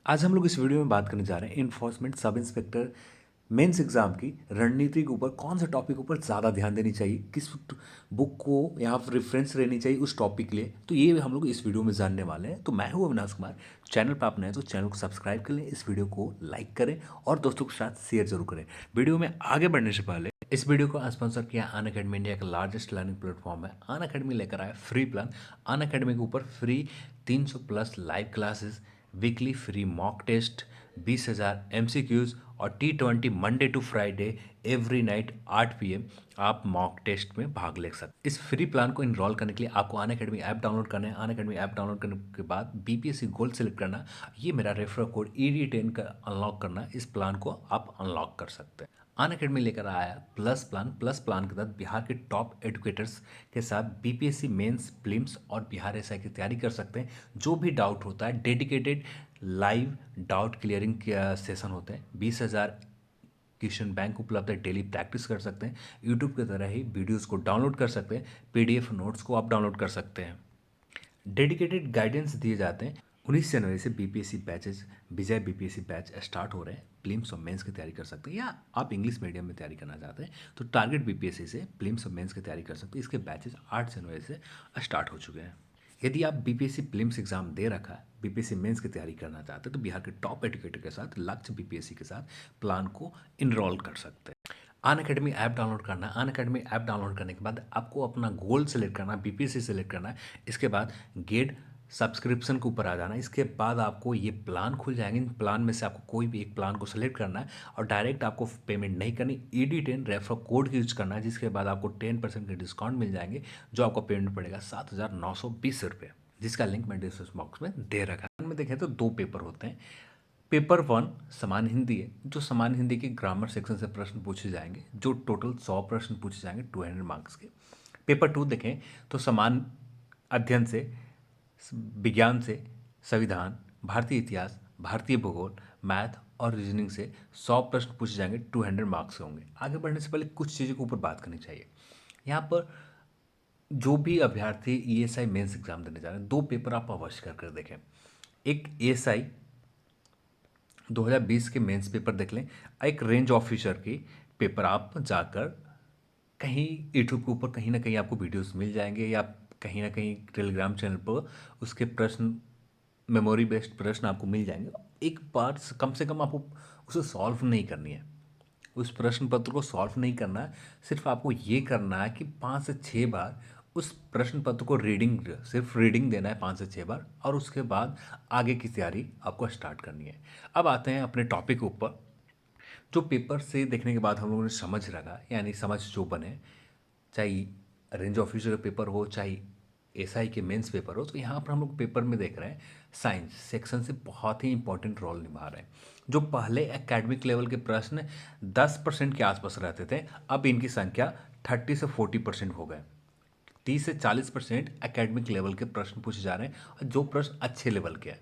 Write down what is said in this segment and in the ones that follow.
आज हम लोग इस वीडियो में बात करने जा रहे हैं enforcement sub inspector mains exam की रणनीति के ऊपर कौन सा टॉपिक ऊपर ज़्यादा ध्यान देनी चाहिए, किस बुक को यहाँ पर रेफरेंस रहनी चाहिए उस टॉपिक के लिए। तो ये हम लोग इस वीडियो में जानने वाले हैं। तो मैं हूँ अविनाश कुमार। चैनल पर आप नए हैं तो चैनल को सब्सक्राइब कर लें, इस वीडियो को लाइक करें और दोस्तों के साथ शेयर जरूर करें। वीडियो में आगे बढ़ने से पहले इस वीडियो को स्पॉन्सर किया अन अकेडमी, इंडिया का लार्जेस्ट लर्निंग प्लेटफॉर्म है। अन अकेडमी लेकर आया फ्री प्लान। अन अकेडमी के ऊपर free 300 plus live classes, weekly free mock test, 20,000 MCQs और T20 Monday to Friday every night 8 PM आप मॉक टेस्ट में भाग ले सकते। इस फ्री प्लान को इनरोल करने के लिए आपको अन अकेडमी ऐप डाउनलोड करना है। अन अकेडमी ऐप डाउनलोड करने के बाद BPSC गोल्ड सेलेक्ट करना, ये मेरा रेफरल कोड ED10 का अनलॉक करना, इस प्लान को आप अनलॉक कर सकते हैं। अन अकेडमी लेकर आया प्लस प्लान। प्लस प्लान के तहत बिहार के टॉप एजुकेटर्स के साथ BPSC मेंस, प्रीलिम्स और बिहार SI की तैयारी कर सकते हैं। जो भी डाउट होता है डेडिकेटेड लाइव डाउट क्लियरिंग के सेशन होते हैं। 20,000 क्वेश्चन बैंक उपलब्ध है, डेली प्रैक्टिस कर सकते हैं। यूट्यूब की तरह ही वीडियोस को डाउनलोड कर सकते हैं, PDF नोट्स को आप डाउनलोड कर सकते हैं। डेडिकेटेड गाइडेंस दिए जाते हैं। 19 जनवरी से BPSC बैचेज, विजय BPSC बैच स्टार्ट हो रहे हैं। प्रीलिम्स और मेंस की तैयारी कर सकते हैं, या आप इंग्लिश मीडियम में तैयारी करना चाहते हैं तो टारगेट BPSC से प्रीलिम्स और मेंस की तैयारी कर सकते हैं। इसके बैचेज 8 जनवरी से स्टार्ट हो चुके हैं। यदि आप BPSC प्रीलिम्स एग्जाम दे रखा है, BPSC मेंस की तैयारी करना चाहते हैं तो बिहार के टॉप एजुकेटर के साथ लक्ष्य BPSC के साथ प्लान को इनरोल कर सकते हैं। अन अकेडमी ऐप डाउनलोड करना है। अन अकेडमी ऐप डाउनलोड करने के बाद आपको अपना गोल सेलेक्ट करना है, BPSC सेलेक्ट करना है। इसके बाद गेट सब्सक्रिप्शन के ऊपर आ जाना है। इसके बाद आपको ये प्लान खुल जाएंगे। इन प्लान में से आपको कोई भी एक प्लान को सेलेक्ट करना है और डायरेक्ट आपको पेमेंट नहीं करनी, ED10 रेफर कोड यूज करना है, जिसके बाद आपको 10% के डिस्काउंट मिल जाएंगे, जो आपको पेमेंट पड़ेगा 7,920 रुपये, जिसका लिंक मैं डिस्क्रिप्शन बॉक्स में दे रखा है। में देखें तो 2 पेपर होते हैं। पेपर 1 समान हिंदी है, जो समान हिंदी के ग्रामर सेक्शन से प्रश्न पूछे जाएंगे, जो टोटल 100 प्रश्न पूछे जाएंगे 200 मार्क्स के। पेपर 2 देखें तो समान अध्ययन से, विज्ञान से, संविधान, भारतीय इतिहास, भारतीय भूगोल, मैथ और रीजनिंग से 100 प्रश्न पूछे जाएंगे, 200 मार्क्स के होंगे। आगे बढ़ने से पहले कुछ चीज़ों के ऊपर बात करनी चाहिए। यहाँ पर जो भी अभ्यर्थी ESI मेंस एग्जाम देने जा रहे हैं, 2 पेपर आप अवश्य कर कर देखें। एक ESI 2020 के मेंस पेपर देख लें, एक रेंज ऑफिसर की पेपर आप जाकर कहीं यूट्यूब के ऊपर कहीं ना कहीं आपको वीडियोस मिल जाएंगे, या कहीं ना कहीं टेलीग्राम चैनल पर उसके प्रश्न, मेमोरी बेस्ड प्रश्न आपको मिल जाएंगे। एक बार कम से कम आपको उसे सॉल्व नहीं करनी है, उस प्रश्न पत्र को सॉल्व नहीं करना है। सिर्फ आपको ये करना है कि 5 से 6 बार उस प्रश्न पत्र को सिर्फ रीडिंग देना है 5 से 6 बार, और उसके बाद आगे की तैयारी आपको स्टार्ट करनी है। अब आते हैं अपने टॉपिक के ऊपर। जो पेपर से देखने के बाद हम लोगों ने समझ रखा, यानी समझ जो बने, चाहे रेंज ऑफिसर का पेपर हो, चाहे SI के मेंस पेपर हो, तो यहाँ पर हम लोग पेपर में देख रहे हैं साइंस सेक्शन से बहुत ही इंपॉर्टेंट रोल निभा रहे हैं। जो पहले एकेडमिक लेवल के प्रश्न 10% के आसपास रहते थे, अब इनकी संख्या 30 से 40% हो गए। 30 से 40% एकेडमिक लेवल के प्रश्न पूछे जा रहे हैं, और जो प्रश्न अच्छे लेवल के हैं।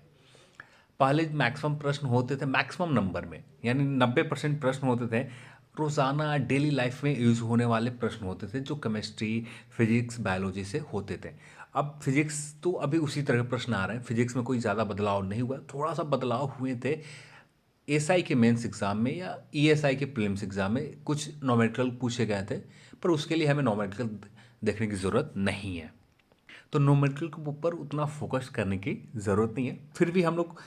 पहले मैक्सिमम प्रश्न होते थे मैक्सिमम नंबर में, यानी 90% प्रश्न होते थे रोज़ाना डेली लाइफ में यूज़ होने वाले प्रश्न होते थे, जो केमिस्ट्री, फिजिक्स, बायोलॉजी से होते थे। अब फिजिक्स तो अभी उसी तरह के प्रश्न आ रहे हैं, फिजिक्स में कोई ज़्यादा बदलाव नहीं हुआ, थोड़ा सा बदलाव हुए थे SI के मेंस एग्ज़ाम में या ESI के प्रीलिम्स एग्ज़ाम में, कुछ नॉमेरिकल पूछे गए थे, पर उसके लिए हमें नॉमेरिकल देखने की ज़रूरत नहीं है। तो न्यूमेरिकल के ऊपर उतना फोकस करने की ज़रूरत नहीं है। फिर भी हम लोग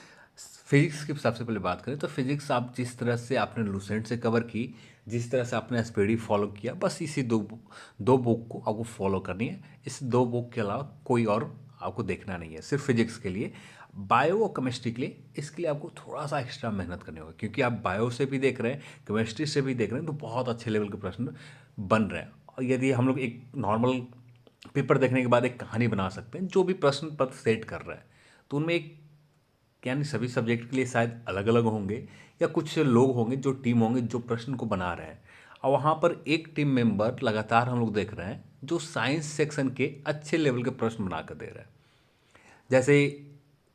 फिजिक्स की सबसे पहले बात करें तो फिजिक्स आप जिस तरह से आपने लूसेंट से कवर की, जिस तरह से आपने SPD फॉलो किया, बस इसी दो बुक को आपको फॉलो करनी है। इस 2 बुक के अलावा कोई और आपको देखना नहीं है, सिर्फ फिजिक्स के लिए। बायो और केमिस्ट्री के लिए, इसके लिए आपको थोड़ा सा एक्स्ट्रा मेहनत करनी होगी, क्योंकि आप बायो से भी देख रहे हैं, केमिस्ट्री से भी देख रहे हैं, तो बहुत अच्छे लेवल के प्रश्न बन रहे हैं। और यदि हम लोग एक नॉर्मल पेपर देखने के बाद एक कहानी बना सकते हैं, जो भी प्रश्न पत्र सेट कर रहा है, तो उनमें एक, यानी सभी सब्जेक्ट के लिए शायद अलग अलग होंगे, या कुछ लोग होंगे जो टीम होंगे जो प्रश्न को बना रहे हैं, और वहाँ पर एक टीम मेंबर लगातार हम लोग देख रहे हैं जो साइंस सेक्शन के अच्छे लेवल के प्रश्न बना कर दे रहे हैं। जैसे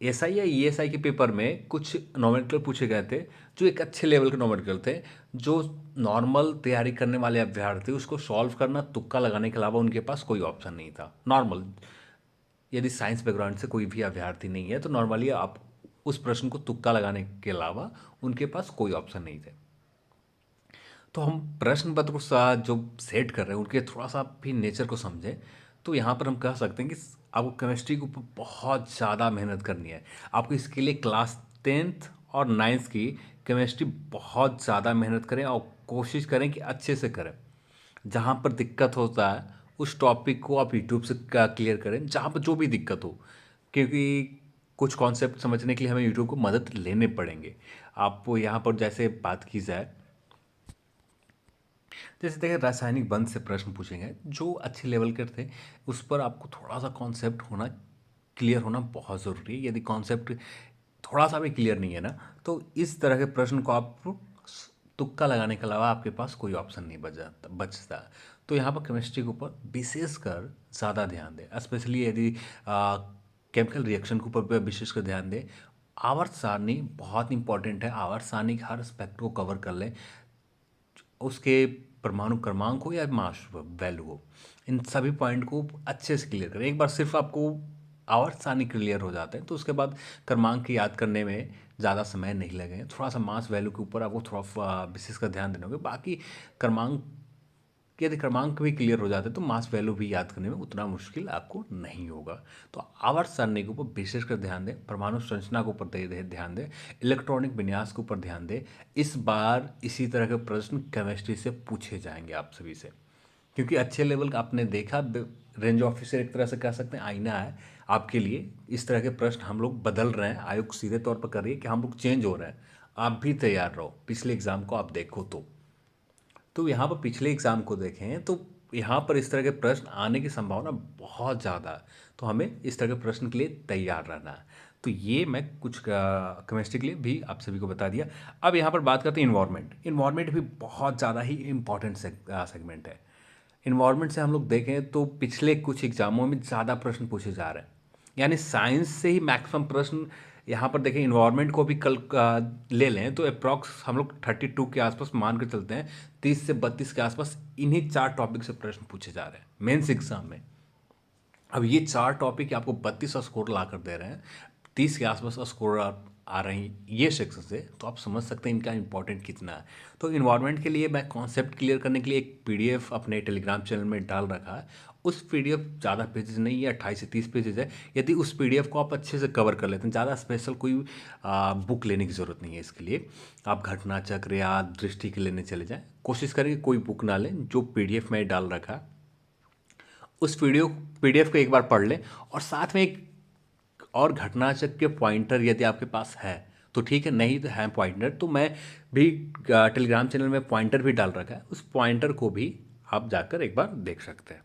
SI या ESI के पेपर में कुछ नॉमेरिकल पूछे गए थे, जो एक अच्छे लेवल के नॉमेरिकल थे, जो नॉर्मल तैयारी करने वाले अभ्यर्थी उसको सॉल्व करना, तुक्का लगाने के अलावा उनके पास कोई ऑप्शन नहीं था। नॉर्मल, यदि साइंस बैकग्राउंड से कोई भी अभ्यर्थी नहीं है तो नॉर्मली आप उस प्रश्न को तुक्का लगाने के अलावा उनके पास कोई ऑप्शन नहीं थे। तो हम प्रश्न पत्र को जो सेट कर रहे हैं उनके थोड़ा सा भी नेचर को समझें, तो यहाँ पर हम कह सकते हैं कि आपको केमिस्ट्री के ऊपर बहुत ज़्यादा मेहनत करनी है। आपको इसके लिए क्लास 10th और 9th की केमिस्ट्री बहुत ज़्यादा मेहनत करें और कोशिश करें कि अच्छे से करें। जहाँ पर दिक्कत होता है उस टॉपिक को आप यूट्यूब से क्लियर करें, जहाँ पर जो भी दिक्कत हो, क्योंकि कुछ कॉन्सेप्ट समझने के लिए हमें यूट्यूब को मदद लेने पड़ेंगे। आपको यहाँ पर जैसे बात की जाए, जैसे देखिए रासायनिक बंध से प्रश्न पूछेंगे जो अच्छे लेवल के थे, उस पर आपको थोड़ा सा कॉन्सेप्ट होना क्लियर होना बहुत ज़रूरी है। यदि कॉन्सेप्ट थोड़ा सा भी क्लियर नहीं है ना, तो इस तरह के प्रश्न को आप तुक्का लगाने के अलावा आपके पास कोई ऑप्शन नहीं बचता। तो यहाँ पर केमिस्ट्री के ऊपर विशेषकर ज़्यादा ध्यान दें, स्पेशली यदि केमिकल रिएक्शन के ऊपर भी विशेषकर ध्यान दें। आवर्त सारणी बहुत इंपॉर्टेंट है, आवर्त सारणी के हर एस्पेक्ट को कवर कर लें, उसके परमाणु क्रमांक हो या मास वैल्यू हो, इन सभी पॉइंट को अच्छे से क्लियर करें। एक बार सिर्फ आपको आवर्त सारणी क्लियर हो जाते हैं तो उसके बाद क्रमांक की याद करने में ज़्यादा समय नहीं लगेगा। थोड़ा सा मास वैल्यू के ऊपर आपको थोड़ा विशेष का ध्यान देना होगा। बाकी क्रमांक, यदि क्रमांक भी क्लियर हो जाते हैं तो मास वैल्यू भी याद करने में उतना मुश्किल आपको नहीं होगा। तो आवर्त सारणी के ऊपर विशेषकर ध्यान दें, परमाणु संरचना के ऊपर ध्यान दें, इलेक्ट्रॉनिक विन्यास के ऊपर ध्यान दें। इस बार इसी तरह के प्रश्न केमिस्ट्री से पूछे जाएंगे आप सभी से, क्योंकि अच्छे लेवल का आपने देखा, रेंज ऑफिसर एक तरह से कह सकते हैं आईना है आपके लिए। इस तरह के प्रश्न हम लोग बदल रहे हैं, आयोग सीधे तौर पर कर रही है कि हम लोग चेंज हो रहे हैं। आप भी तैयार रहो, पिछले एग्जाम को आप देखो तो यहाँ पर पिछले एग्ज़ाम को देखें तो यहाँ पर इस तरह के प्रश्न आने की संभावना बहुत ज़्यादा है। तो हमें इस तरह के प्रश्न के लिए तैयार रहना है। तो ये मैं कुछ केमिस्ट्री के लिए भी आप सभी को बता दिया। अब यहाँ पर बात करते हैं इन्वायरमेंट। इन्वायरमेंट भी बहुत ज़्यादा ही इम्पॉर्टेंट सेगमेंट है। इन्वायरमेंट से हम लोग देखें तो पिछले कुछ एग्जामों में ज़्यादा प्रश्न पूछे जा रहे हैं, यानी साइंस से ही मैक्सिमम प्रश्न। यहाँ पर देखें इन्वायरमेंट को भी कल ले लें तो अप्रॉक्स हम लोग 32 के आसपास मान के चलते हैं, 30 से 32 के आसपास इन्हीं 4 टॉपिक से प्रश्न पूछे जा रहे हैं मेंस एग्जाम में। अब ये 4 टॉपिक आपको 32 स्कोर ला कर दे रहे हैं, 30 के आसपास स्कोर आ रही ये सेक्शन से, तो आप समझ सकते हैं इनका इंपॉर्टेंट कितना है। तो इन्वायरमेंट के लिए मैं कॉन्सेप्ट क्लियर करने के लिए एक पीडीएफ अपने टेलीग्राम चैनल में डाल रखा है। उस पीडीएफ ज़्यादा पेजेस नहीं है, 28 से 30 पेजेस है। यदि उस पीडीएफ को आप अच्छे से कवर कर लेते हैं, ज़्यादा स्पेशल कोई बुक लेने की ज़रूरत नहीं है इसके लिए। आप घटना चक्र या दृष्टि के लेने चले जाएँ, कोशिश करें कोई बुक ना लें, जो पीडीएफ में डाल रखा है उस पीडीएफ को एक बार पढ़ लें। और साथ में एक और घटनाचक्र के पॉइंटर यदि आपके पास है तो ठीक है, नहीं तो है पॉइंटर, तो मैं भी टेलीग्राम चैनल में पॉइंटर भी डाल रखा है, उस पॉइंटर को भी आप जाकर एक बार देख सकते हैं।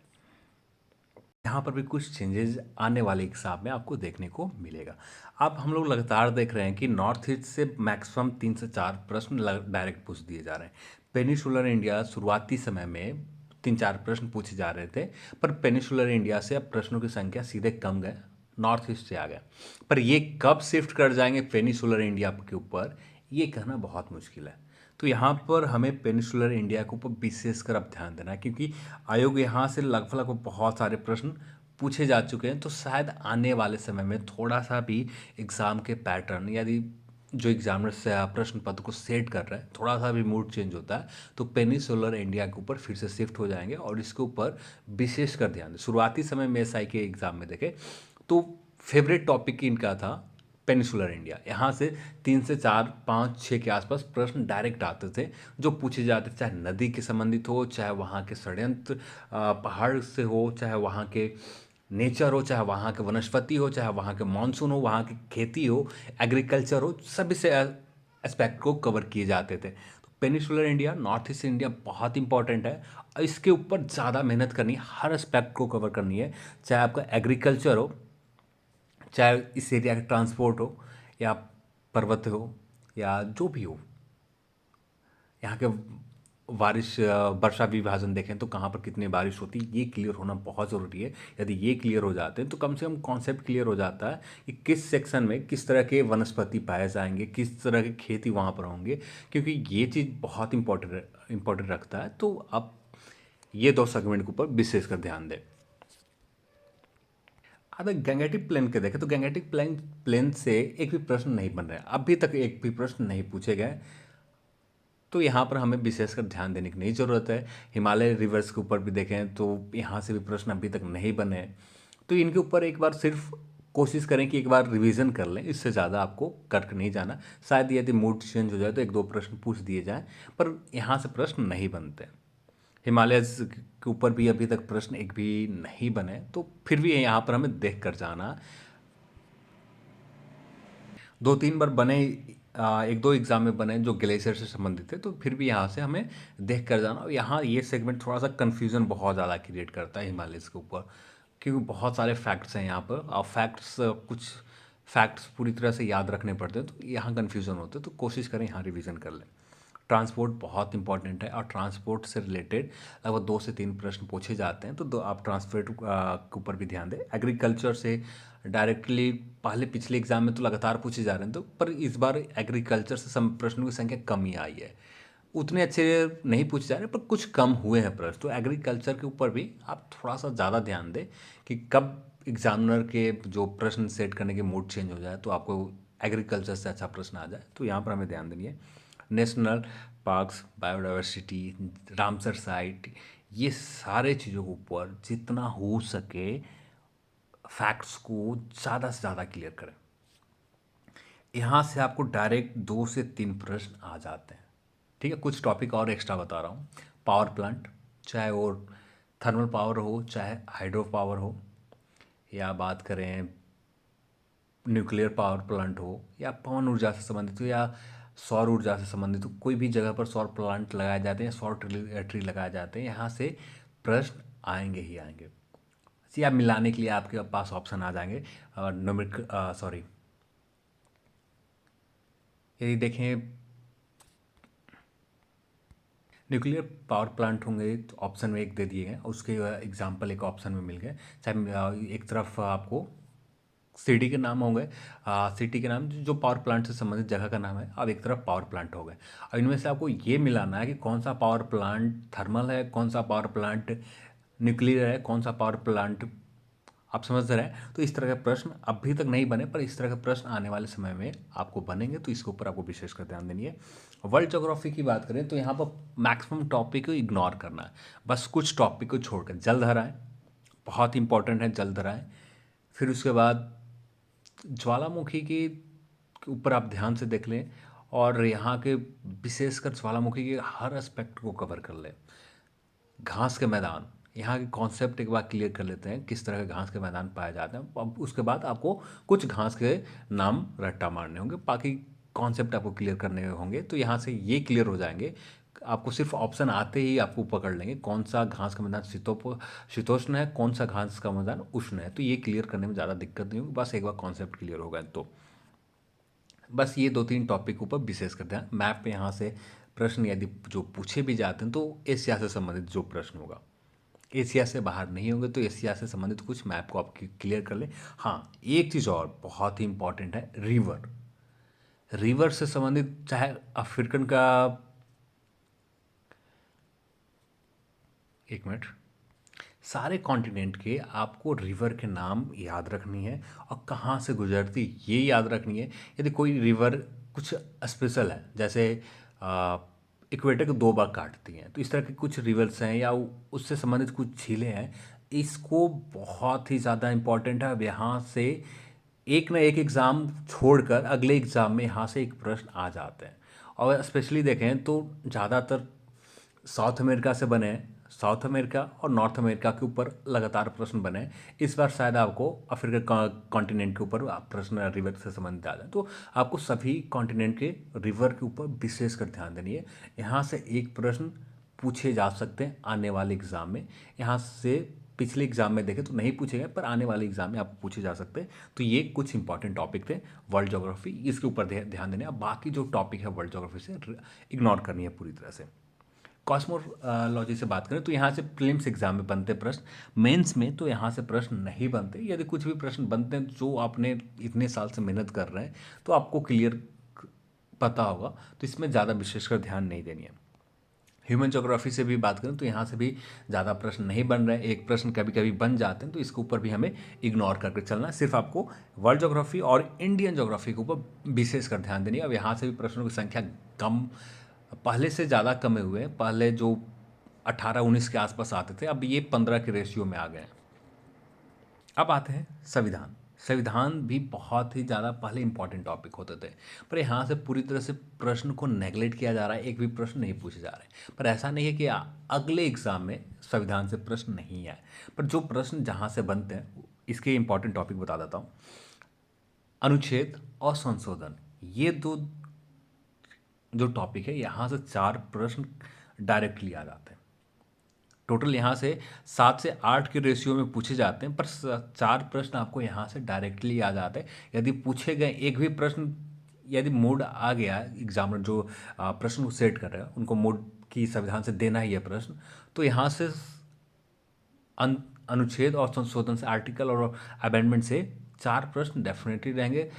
यहाँ पर भी कुछ चेंजेस आने वाले एग्जाम में आपको देखने को मिलेगा। अब हम लोग लगातार देख रहे हैं कि नॉर्थ ईस्ट से मैक्सिमम 3 से 4 प्रश्न डायरेक्ट पूछ दिए जा रहे हैं। पेनिसुलर इंडिया शुरुआती समय में 3-4 प्रश्न पूछे जा रहे थे, पर पेनिसुलर इंडिया से अब प्रश्नों की संख्या सीधे कम गए, नॉर्थ ईस्ट से आ गया। पर ये कब शिफ्ट कर जाएंगे पेनिसुलर इंडिया के ऊपर, ये कहना बहुत मुश्किल है। तो यहाँ पर हमें पेनिसुलर इंडिया के ऊपर विशेषकर अब ध्यान देना है, क्योंकि आयोग यहाँ से लगभग बहुत सारे प्रश्न पूछे जा चुके हैं। तो शायद आने वाले समय में थोड़ा सा भी एग्ज़ाम के पैटर्न, यदि जो एग्जामिनर से प्रश्न पत्र को सेट कर रहे हैं थोड़ा सा भी मूड चेंज होता है, तो पेनिसुलर इंडिया के ऊपर फिर से शिफ्ट हो जाएंगे और इसके ऊपर विशेष कर ध्यान दें। शुरुआती समय में एसआई के एग्ज़ाम में देखें तो फेवरेट टॉपिक इनका था पेनिसुलर इंडिया। यहाँ से 3 से 4, 5, 6 के आसपास प्रश्न डायरेक्ट आते थे जो पूछे जाते थे, चाहे नदी के संबंधित हो, चाहे वहाँ के षड्यंत्र पहाड़ से हो, चाहे वहाँ के नेचर हो, चाहे वहाँ के वनस्पति हो, चाहे वहाँ के मानसून हो, वहाँ की खेती हो, एग्रीकल्चर हो, सभी से एस्पेक्ट को कवर किए जाते थे। तो peninsular India, north east India बहुत इंपॉर्टेंट है और इसके ऊपर ज़्यादा मेहनत करनी है, हर एस्पेक्ट को कवर करनी है, चाहे आपका एग्रीकल्चर हो, चाहे इस एरिया का ट्रांसपोर्ट हो, या पर्वत हो, या जो भी हो। यहाँ के वर्षा विभाजन देखें तो कहाँ पर कितनी बारिश होती है, ये क्लियर होना बहुत ज़रूरी है। यदि ये क्लियर हो जाते हैं तो कम से कम कॉन्सेप्ट क्लियर हो जाता है कि किस सेक्शन में किस तरह के वनस्पति पाए जाएंगे, किस तरह की खेती वहाँ पर होंगे, क्योंकि ये चीज़ बहुत इंपॉर्टेंट रखता है। तो आप ये 2 सेगमेंट के ऊपर विशेषकर ध्यान दें। अगर गैंगेटिक प्लेन के देखें तो गैंगेटिक प्लेन से एक भी प्रश्न नहीं बन रहा है, अभी तक एक भी प्रश्न नहीं पूछे गए। तो यहाँ पर हमें विशेषकर ध्यान देने की नहीं ज़रूरत है। हिमालय रिवर्स के ऊपर भी देखें तो यहाँ से भी प्रश्न अभी तक नहीं बने हैं। तो इनके ऊपर एक बार सिर्फ कोशिश करें कि एक बार रिवीजन कर लें, इससे ज़्यादा आपको करके नहीं जाना। शायद यदि मूड चेंज हो जाए तो एक दो प्रश्न पूछ दिए जाएँ, पर यहाँ से प्रश्न नहीं बनते। हिमालयस के ऊपर भी अभी तक प्रश्न एक भी नहीं बने, तो फिर भी यहाँ पर हमें देख कर जाना। दो तीन बार बने, एक दो एग्जाम में बने जो ग्लेशियर से संबंधित थे, तो फिर भी यहाँ से हमें देख कर जाना। और यहाँ ये सेगमेंट थोड़ा सा कन्फ्यूज़न बहुत ज़्यादा क्रिएट करता है हिमालयस के ऊपर, क्योंकि बहुत सारे फैक्ट्स हैं यहाँ पर, और कुछ फैक्ट्स पूरी तरह से याद रखने पड़ते हैं, तो यहाँ कन्फ्यूज़न होते हैं। तो कोशिश करें यहाँ रिवीजन कर लें। ट्रांसपोर्ट बहुत इंपॉर्टेंट है, और ट्रांसपोर्ट से रिलेटेड लगभग 2 से 3 प्रश्न पूछे जाते हैं, तो आप ट्रांसपोर्ट के ऊपर भी ध्यान दें। एग्रीकल्चर से डायरेक्टली पहले पिछले एग्जाम में तो लगातार पूछे जा रहे हैं, तो पर इस बार एग्रीकल्चर से सम प्रश्नों की संख्या कम ही आई है, उतने अच्छे नहीं पूछे जा रहे, पर कुछ कम हुए हैं प्रश्न। तो एग्रीकल्चर के ऊपर भी आप थोड़ा सा ज़्यादा ध्यान दें कि कब एग्जामिनर के जो प्रश्न सेट करने के मूड चेंज हो जाए, तो आपको एग्रीकल्चर से अच्छा प्रश्न आ जाए। तो यहाँ पर हमें ध्यान देनी है। National parks, biodiversity, Ramsar site, ये सारे चीज़ों के ऊपर जितना हो सके फैक्ट्स को ज़्यादा से ज़्यादा क्लियर करें। यहाँ से आपको डायरेक्ट 2 से 3 प्रश्न आ जाते हैं। ठीक है, कुछ टॉपिक और एक्स्ट्रा बता रहा हूँ। पावर प्लांट, चाहे वो थर्मल पावर हो, चाहे हाइड्रो पावर हो, या बात करें न्यूक्लियर पावर प्लांट हो, या पवन ऊर्जा से संबंधित हो, या सौर ऊर्जा से संबंधित हो, कोई भी जगह पर सौर प्लांट लगाए जाते हैं, सौर ट्री लगाए जाते हैं, यहाँ से प्रश्न आएंगे ही आएंगे। या मिलाने के लिए आपके पास ऑप्शन आ जाएंगे। न्यूमेरिक सॉरी, यदि देखें न्यूक्लियर पावर प्लांट होंगे तो ऑप्शन में एक दे दिए गए, उसके एग्जाम्पल एक ऑप्शन में मिल गए। चाहे एक तरफ आपको सिटी के नाम होंगे, सिटी के नाम जो पावर प्लांट से संबंधित जगह का नाम है, अब एक तरफ पावर प्लांट हो गए। अब इनमें से आपको ये मिलाना है कि कौन सा पावर प्लांट थर्मल है, कौन सा पावर प्लांट न्यूक्लियर है, कौन सा पावर प्लांट, आप समझ रहे हैं। तो इस तरह के प्रश्न अभी तक नहीं बने, पर इस तरह के प्रश्न आने वाले समय में आपको बनेंगे, तो इसके ऊपर आपको विशेषकर ध्यान देनी है। वर्ल्ड ज्योग्राफी की बात करें तो यहाँ पर मैक्सिमम टॉपिक को इग्नोर करना है, बस कुछ टॉपिक को छोड़कर। जलधाराएँ बहुत इंपॉर्टेंट है, जलधाराएँ। फिर उसके बाद ज्वालामुखी के ऊपर आप ध्यान से देख लें, और यहाँ के विशेषकर ज्वालामुखी के हर एस्पेक्ट को कवर कर लें। घास के मैदान, यहाँ के कॉन्सेप्ट एक बार क्लियर कर लेते हैं, किस तरह के घास के मैदान पाए जाते हैं। अब उसके बाद आपको कुछ घास के नाम रट्टा मारने होंगे, बाकी कॉन्सेप्ट आपको क्लियर करने होंगे। तो यहाँ से ये क्लियर हो जाएंगे, आपको सिर्फ ऑप्शन आते ही आपको पकड़ लेंगे कौन सा घास का मैदान शीतोष्ण है, कौन सा घास का मैदान उष्ण है। तो ये क्लियर करने में ज़्यादा दिक्कत नहीं होगी, बस एक बार कॉन्सेप्ट क्लियर होगा। तो बस ये 2-3 टॉपिक ऊपर विशेष कर ध्यान। मैप पे यहाँ से प्रश्न यदि जो पूछे भी जाते हैं तो एशिया से संबंधित जो प्रश्न होगा, एशिया से बाहर नहीं होंगे, तो एशिया से संबंधित कुछ मैप को आप क्लियर कर लें। हाँ, एक चीज़ और बहुत ही इंपॉर्टेंट है, रिवर। रिवर से संबंधित चाहे अफ्रीकन का, एक मिनट, सारे कॉन्टिनेंट के आपको रिवर के नाम याद रखनी है, और कहाँ से गुजरती ये याद रखनी है। यदि कोई रिवर कुछ स्पेशल है, जैसे इक्वेटर को 2 बार काटती हैं, तो इस तरह के कुछ रिवर्स हैं, या उससे संबंधित कुछ झीलें हैं, इसको बहुत ही ज़्यादा इम्पॉर्टेंट है। अब यहाँ से एक ना एक एग्ज़ाम छोड़कर अगले एग्ज़ाम में यहाँ से एक प्रश्न आ जाते हैं। और स्पेशली देखें तो ज़्यादातर साउथ अमेरिका से बने हैं, साउथ अमेरिका और नॉर्थ अमेरिका के ऊपर लगातार प्रश्न बने हैं। इस बार शायद आपको अफ्रीका कॉन्टिनेंट के ऊपर प्रश्न रिवर से संबंधित आ जाए, तो आपको सभी कॉन्टिनेंट के रिवर के ऊपर विशेष कर ध्यान देनी है। यहाँ से एक प्रश्न पूछे जा सकते हैं आने वाले एग्ज़ाम में। यहाँ से पिछले एग्ज़ाम में देखें तो नहीं पूछे गए, पर आने वाले एग्ज़ाम में आप पूछे जा सकते हैं। तो ये कुछ इंपॉर्टेंट टॉपिक थे वर्ल्ड ज्योग्राफी, इसके ऊपर ध्यान देने। अब बाकी जो टॉपिक है वर्ल्ड ज्योग्राफी से इग्नोर करनी है पूरी तरह से। कॉस्मोलॉजी से बात करें तो यहाँ से प्रीलिम्स एग्जाम में बनते प्रश्न, मेंस में तो यहाँ से प्रश्न नहीं बनते। यदि कुछ भी प्रश्न बनते हैं जो आपने इतने साल से मेहनत कर रहे हैं तो आपको क्लियर पता होगा, तो इसमें ज़्यादा विशेषकर ध्यान नहीं देनी है। ह्यूमन ज्योग्राफी से भी बात करें तो यहाँ से भी ज़्यादा प्रश्न नहीं बन रहे हैं, एक प्रश्न कभी कभी बन जाते हैं, तो इसके ऊपर भी हमें इग्नोर करके चलना है। सिर्फ आपको वर्ल्ड ज्योग्राफी और इंडियन ज्योग्राफी के ऊपर विशेष कर ध्यान देनी है। अब यहाँ से भी प्रश्नों की संख्या कम, पहले से ज़्यादा कमे हुए हैं। पहले जो 18-19 के आसपास आते थे, अब ये 15 के रेशियो में आ गए हैं। अब आते हैं संविधान। संविधान भी बहुत ही ज़्यादा पहले इंपॉर्टेंट टॉपिक होते थे, पर यहाँ से पूरी तरह से प्रश्न को नेगलेक्ट किया जा रहा है, एक भी प्रश्न नहीं पूछे जा रहे। पर ऐसा नहीं है कि अगले एग्जाम में संविधान से प्रश्न नहीं आए, पर जो प्रश्न जहाँ से बनते हैं इसके इंपॉर्टेंट टॉपिक बता देता हूँ। अनुच्छेद और संशोधन, ये दो जो टॉपिक है, यहाँ से 4 प्रश्न डायरेक्टली आ जाते हैं। टोटल यहाँ से 7 से 8 के रेशियो में पूछे जाते हैं, पर 4 प्रश्न आपको यहाँ से डायरेक्टली आ जाते हैं। यदि पूछे गए एक भी प्रश्न, यदि मोड आ गया एग्जामिनर जो प्रश्न को सेट कर रहे हैं उनको मोड की संविधान से देना ही है प्रश्न, तो यहाँ से अनुच्छेद और संशोधन से, आर्टिकल और अमेंडमेंट से 4 प्रश्न डेफिनेटली रहेंगे,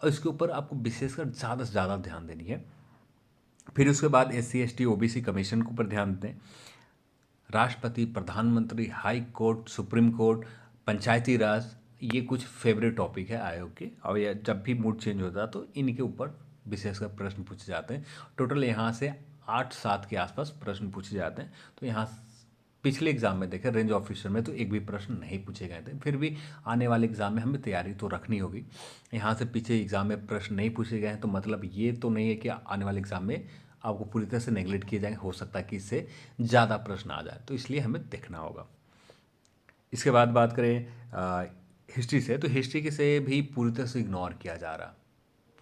और इसके ऊपर आपको विशेषकर ज़्यादा से ज़्यादा ध्यान देनी है। फिर उसके बाद SC ST OBC कमीशन के ऊपर ध्यान दें। राष्ट्रपति, प्रधानमंत्री, हाई कोर्ट, सुप्रीम कोर्ट, पंचायती राज, ये कुछ फेवरेट टॉपिक है आयोग के, और ये जब भी मूड चेंज होता है तो इनके ऊपर विशेषकर प्रश्न पूछे जाते हैं। टोटल यहाँ से 8-7 के आसपास प्रश्न पूछे जाते हैं। तो यहाँ पिछले एग्जाम में देखें रेंज ऑफिसर में तो एक भी प्रश्न नहीं पूछे गए थे, फिर भी आने वाले एग्जाम में हमें तैयारी तो रखनी होगी। यहाँ से पीछे एग्जाम में प्रश्न नहीं पूछे गए हैं तो मतलब ये तो नहीं है कि आने वाले एग्जाम में आपको पूरी तरह से नेगलेक्ट किए जाएंगे, हो सकता है कि इससे ज़्यादा प्रश्न आ जाए, तो इसलिए हमें देखना होगा। इसके बाद बात करें हिस्ट्री से, तो हिस्ट्री के से भी पूरी तरह से इग्नोर किया जा रहा,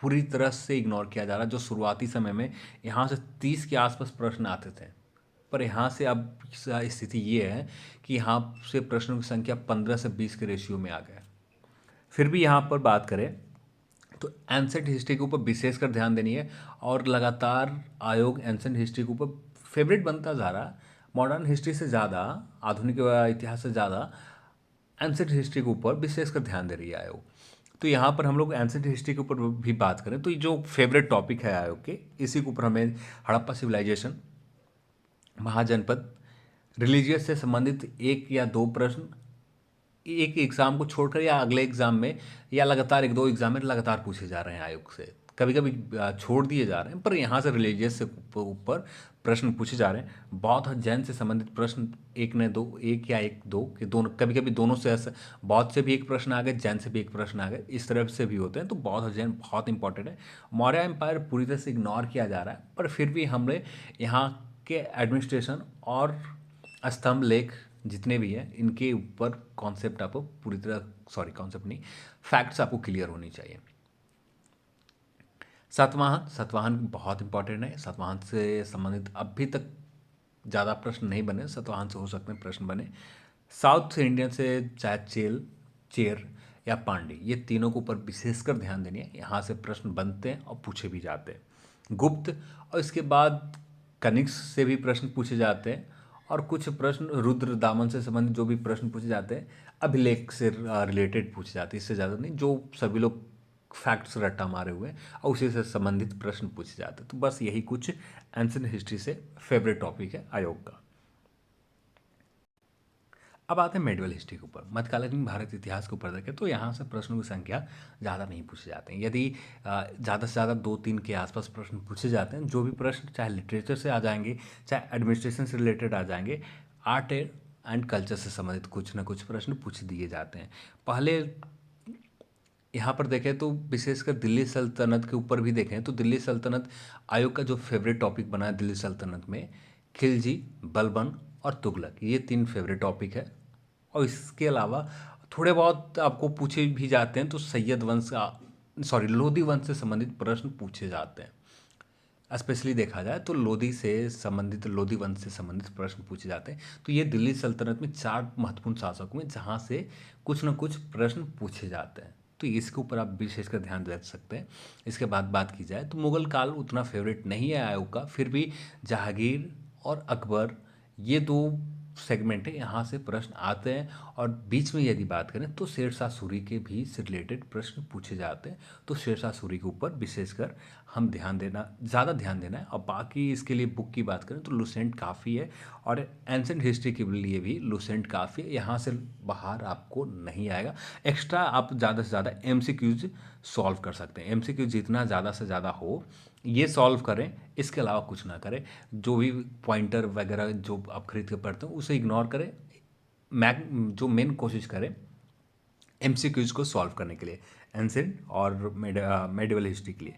पूरी तरह से इग्नोर किया जा रहा। जो शुरुआती समय में यहाँ से 30 के आसपास प्रश्न आते थे, पर यहाँ से अब स्थिति ये है कि यहाँ से प्रश्नों की संख्या 15 से 20 के रेशियो में आ गया। फिर भी यहाँ पर बात करें तो एंसेंट हिस्ट्री के ऊपर विशेषकर ध्यान देनी है, और लगातार आयोग एंसेंट हिस्ट्री के ऊपर फेवरेट बनता जा रहा। मॉडर्न हिस्ट्री से ज़्यादा, आधुनिक इतिहास से ज़्यादा एंसेंट हिस्ट्री के ऊपर विशेषकर ध्यान दे रही है आयोग। तो यहाँ पर हम लोग एंसेंट हिस्ट्री के ऊपर भी बात करें तो ये जो फेवरेट टॉपिक है आयोग के, इसी के ऊपर हमें हड़प्पा सिविलाइजेशन, महाजनपद, रिलीजियस से संबंधित 1 या 2 प्रश्न एक एग्ज़ाम को छोड़कर या अगले एग्ज़ाम में या लगातार 1-2 एग्ज़ाम में लगातार पूछे जा रहे हैं आयोग से। कभी कभी छोड़ दिए जा रहे हैं, पर यहाँ से रिलीजियस से ऊपर प्रश्न पूछे जा रहे हैं। बौद्ध और जैन से संबंधित प्रश्न 1 या 1-2 के दोनों, कभी कभी दोनों से ऐसा, बौद्ध से भी एक प्रश्न आ गए, जैन से भी एक प्रश्न आ गए, इस तरह से भी होते हैं। तो बौद्ध और जैन बहुत इंपॉर्टेंट है। मौर्य एम्पायर पूरी तरह से इग्नोर किया जा रहा है, पर फिर भी हमने यहाँ के एडमिनिस्ट्रेशन और स्तंभ लेख जितने भी हैं इनके ऊपर कॉन्सेप्ट आपको पूरी तरह, सॉरी कॉन्सेप्ट नहीं, फैक्ट्स आपको क्लियर होनी चाहिए। सातवाहन, सातवाहन बहुत इंपॉर्टेंट है। सातवाहन से संबंधित अभी तक ज़्यादा प्रश्न नहीं बने, सातवाहन से हो सकते हैं प्रश्न बने। साउथ इंडियन से चाहे चेर या पांडे, ये तीनों के ऊपर विशेषकर ध्यान देनी है, यहाँ से प्रश्न बनते हैं और पूछे भी जाते हैं। गुप्त और इसके बाद कनिष्क से भी प्रश्न पूछे जाते हैं, और कुछ प्रश्न रुद्र दामन से संबंधित जो भी प्रश्न पूछे जाते हैं अभिलेख से रिलेटेड पूछे जाते हैं, इससे ज़्यादा नहीं। जो सभी लोग फैक्ट्स रट्टा मारे हुए हैं और उसी से संबंधित प्रश्न पूछे जाते हैं। तो बस यही कुछ एंशिएंट हिस्ट्री से फेवरेट टॉपिक है आयोग का। अब आते हैं मेडिवल हिस्ट्री के ऊपर, मध्यकालीन भारत इतिहास के ऊपर देखें तो यहाँ से प्रश्नों की संख्या ज़्यादा नहीं पूछे जाते हैं। यदि ज़्यादा से ज़्यादा 2-3 के आसपास प्रश्न पूछे जाते हैं, जो भी प्रश्न चाहे लिटरेचर से आ जाएंगे, चाहे एडमिनिस्ट्रेशन से रिलेटेड आ जाएंगे, आर्ट एंड कल्चर से संबंधित कुछ ना कुछ प्रश्न पूछ दिए जाते हैं। पहले यहाँ पर देखें तो विशेषकर दिल्ली सल्तनत के ऊपर भी देखें तो दिल्ली सल्तनत आयोग का जो फेवरेट टॉपिक बना है दिल्ली सल्तनत में, खिलजी, बलबन और तुगलक, ये 3 फेवरेट टॉपिक है। और इसके अलावा थोड़े बहुत आपको पूछे भी जाते हैं तो सैयद वंश, सॉरी लोधी वंश से संबंधित प्रश्न पूछे जाते हैं। स्पेशली देखा जाए तो लोधी से संबंधित, लोधी वंश से संबंधित प्रश्न पूछे जाते हैं। तो ये दिल्ली सल्तनत में 4 महत्वपूर्ण शासकों में जहाँ से कुछ न कुछ प्रश्न पूछे जाते हैं, तो इसके ऊपर आप विशेषकर ध्यान दे सकते हैं। इसके बाद बात की जाए तो मुगल काल उतना फेवरेट नहीं है आयोग का, फिर भी जहांगीर और अकबर, ये 2 सेगमेंट है, यहाँ से प्रश्न आते हैं। और बीच में यदि बात करें तो शेरशाह सूरी के भी से रिलेटेड प्रश्न पूछे जाते हैं। तो शेरशाह सूरी के ऊपर विशेषकर हम ज़्यादा ध्यान देना है। और बाकी इसके लिए बुक की बात करें तो लुसेंट काफ़ी है, और एंसेंट हिस्ट्री के लिए भी लुसेंट काफ़ी है। यहाँ से बाहर आपको नहीं आएगा। एक्स्ट्रा आप ज़्यादा से ज़्यादा MCQs सॉल्व कर सकते हैं। MCQ जितना ज़्यादा से ज़्यादा हो ये सॉल्व करें, इसके अलावा कुछ ना करें। जो भी पॉइंटर वगैरह जो आप खरीद के पढ़ते हो उसे इग्नोर करें। जो मेन कोशिश करें MCQs को सॉल्व करने के लिए, एंसेंट और मेडिवल हिस्ट्री के लिए।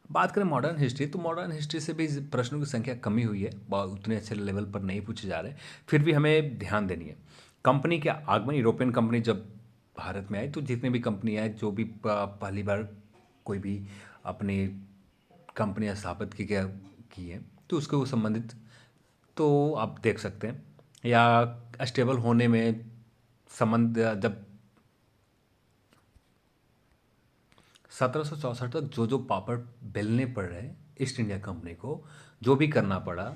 बात करें मॉडर्न हिस्ट्री, तो मॉडर्न हिस्ट्री से भी प्रश्नों की संख्या कमी हुई है, उतने अच्छे लेवल पर नहीं पूछे जा रहे, फिर भी हमें ध्यान देनी है। कंपनी के आगमन, यूरोपियन कंपनी जब भारत में आई तो जितने भी कंपनी आए, जो भी पहली बार कोई भी अपनी कंपनियां स्थापित की है तो उसके वो संबंधित तो आप देख सकते हैं। या स्टेबल होने में संबंध जब 1764 तक जो पापड़ बेलने पड़ रहे ईस्ट इंडिया कंपनी को, जो भी करना पड़ा,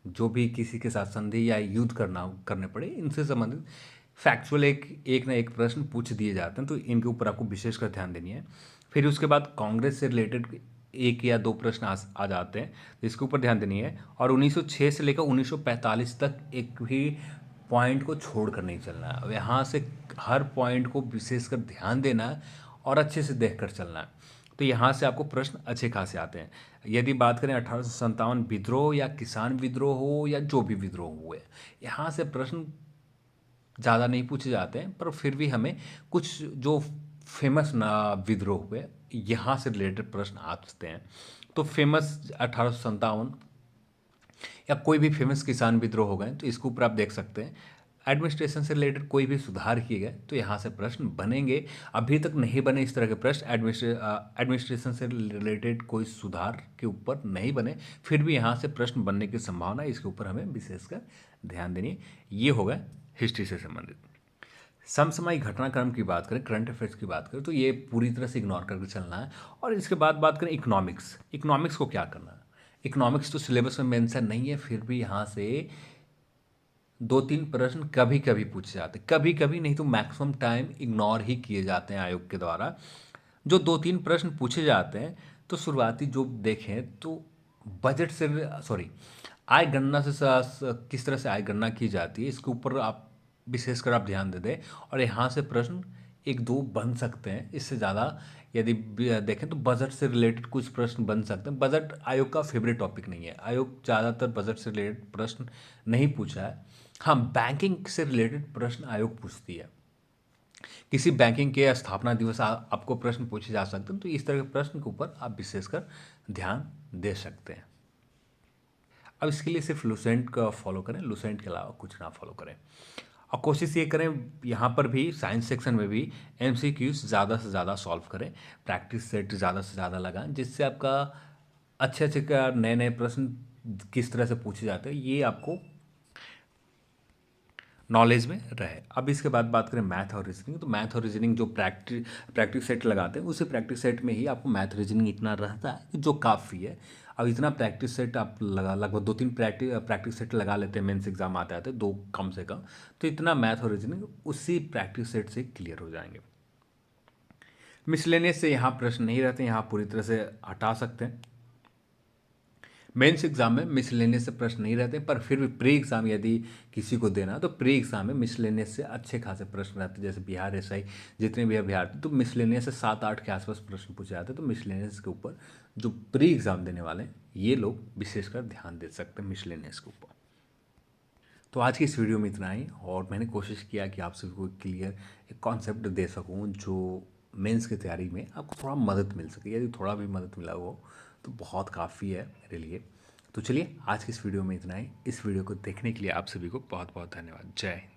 जो भी किसी के साथ संधि या युद्ध करने पड़े, इनसे संबंधित फैक्चुअल एक ना एक प्रश्न पूछ दिए जाते हैं। तो इनके ऊपर आपको विशेषकर ध्यान देनी है। फिर उसके बाद कांग्रेस से रिलेटेड एक या दो प्रश्न आ जाते हैं, तो इसके ऊपर ध्यान देनी है। और 1906 से लेकर 1945 तक एक भी पॉइंट को छोड़ कर नहीं चलना है। अब यहाँ से हर पॉइंट को विशेषकर ध्यान देना है और अच्छे से देख कर चलना है। तो यहाँ से आपको प्रश्न अच्छे खासे आते हैं। यदि बात करें 1857 विद्रोह या किसान विद्रोह हो या जो भी विद्रोह हुए, यहाँ से प्रश्न ज़्यादा नहीं पूछे जाते हैं, पर फिर भी हमें कुछ जो फेमस ना विद्रोह हुए यहाँ से रिलेटेड प्रश्न आ सकते हैं। तो फेमस 1857 या कोई भी फेमस किसान विद्रोह हो गए तो इसके ऊपर आप देख सकते हैं। एडमिनिस्ट्रेशन से रिलेटेड कोई भी सुधार किए गए तो यहाँ से प्रश्न बनेंगे। अभी तक नहीं बने इस तरह के प्रश्न, एडमिनिस्ट्रेशन से रिलेटेड कोई सुधार के ऊपर नहीं बने, फिर भी यहाँ से प्रश्न बनने की संभावना है। इसके ऊपर हमें विशेषकर ध्यान देनी है। ये हो गया हिस्ट्री से संबंधित। समसामयिक घटनाक्रम की बात करें, करंट अफेयर्स की बात करें, तो ये पूरी तरह से इग्नोर करके चलना है। और इसके बाद बात करें इकोनॉमिक्स, इकोनॉमिक्स को क्या करना है। इकोनॉमिक्स तो सिलेबस में मेंशन नहीं है, फिर भी यहाँ से 2-3 प्रश्न कभी कभी पूछे जाते हैं, कभी कभी नहीं तो मैक्सिमम टाइम इग्नोर ही किए जाते हैं आयोग के द्वारा। जो 2-3 प्रश्न पूछे जाते हैं तो शुरुआती जो देखें तो बजट से, सॉरी, आय गणना से किस तरह से आय गणना की जाती है, इसके ऊपर आप विशेषकर आप ध्यान दे दें। और यहाँ से प्रश्न 1-2 बन सकते हैं, इससे ज़्यादा यदि देखें तो बजट से रिलेटेड कुछ प्रश्न बन सकते हैं। बजट आयोग का फेवरेट टॉपिक नहीं है, आयोग ज़्यादातर बजट से रिलेटेड प्रश्न नहीं पूछा है। हाँ, बैंकिंग से रिलेटेड प्रश्न आयोग पूछती है। किसी बैंकिंग के स्थापना दिवस आपको प्रश्न पूछे जा सकते हैं, तो इस तरह के प्रश्न के ऊपर आप विशेषकर ध्यान दे सकते हैं। अब इसके लिए सिर्फ लुसेंट का फॉलो करें, लुसेंट के अलावा कुछ ना फॉलो करें। और कोशिश ये करें यहाँ पर भी साइंस सेक्शन में भी MCQs ज़्यादा से ज़्यादा सॉल्व करें, प्रैक्टिस सेट ज़्यादा से ज़्यादा लगाएं, जिससे आपका अच्छे अच्छे का नए नए प्रश्न किस तरह से पूछे जाते हैं ये आपको नॉलेज में रहे। अब इसके बाद बात करें मैथ और रीजनिंग, तो मैथ और रीजनिंग जो प्रैक्टिस सेट लगाते हैं, उसी प्रैक्टिस सेट में ही आपको मैथ रीजनिंग इतना रहता है जो काफ़ी है। अब इतना प्रैक्टिस सेट आप लगभग 2-3 प्रैक्टिस सेट लगा लेते हैं, मेंस एग्जाम आते आते 2 कम से कम, तो इतना मैथ और रीजनिंग उसी प्रैक्टिस सेट से क्लियर हो जाएंगे। मिसलेनियस से यहाँ प्रश्न नहीं रहते, यहाँ पूरी तरह से हटा सकते हैं। मेंस एग्जाम में मिसलेनियस से प्रश्न नहीं रहते, पर फिर भी प्री एग्जाम यदि किसी को देना तो प्री एग्जाम में मिसलेनियस से अच्छे खासे प्रश्न रहते हैं। जैसे बिहार SI जितने भी अभ्यर्थी, तो मिसलेनियस से 7-8 के आसपास प्रश्न पूछे जाते हैं। तो मिसलेनियस के ऊपर जो प्री एग्जाम देने वाले हैं ये लोग विशेषकर ध्यान दे सकते हैं मिसलेनियस के ऊपर। तो आज की इस वीडियो में इतना ही, और मैंने कोशिश किया कि आप सभी को क्लियर एक कॉन्सेप्ट दे सकूँ जो मेंस की तैयारी में आपको थोड़ा मदद मिल सके। यदि थोड़ा भी मदद मिला हो तो बहुत काफ़ी है मेरे लिए। तो चलिए आज की इस वीडियो में इतना ही। इस वीडियो को देखने के लिए आप सभी को बहुत बहुत धन्यवाद। जय हिंद।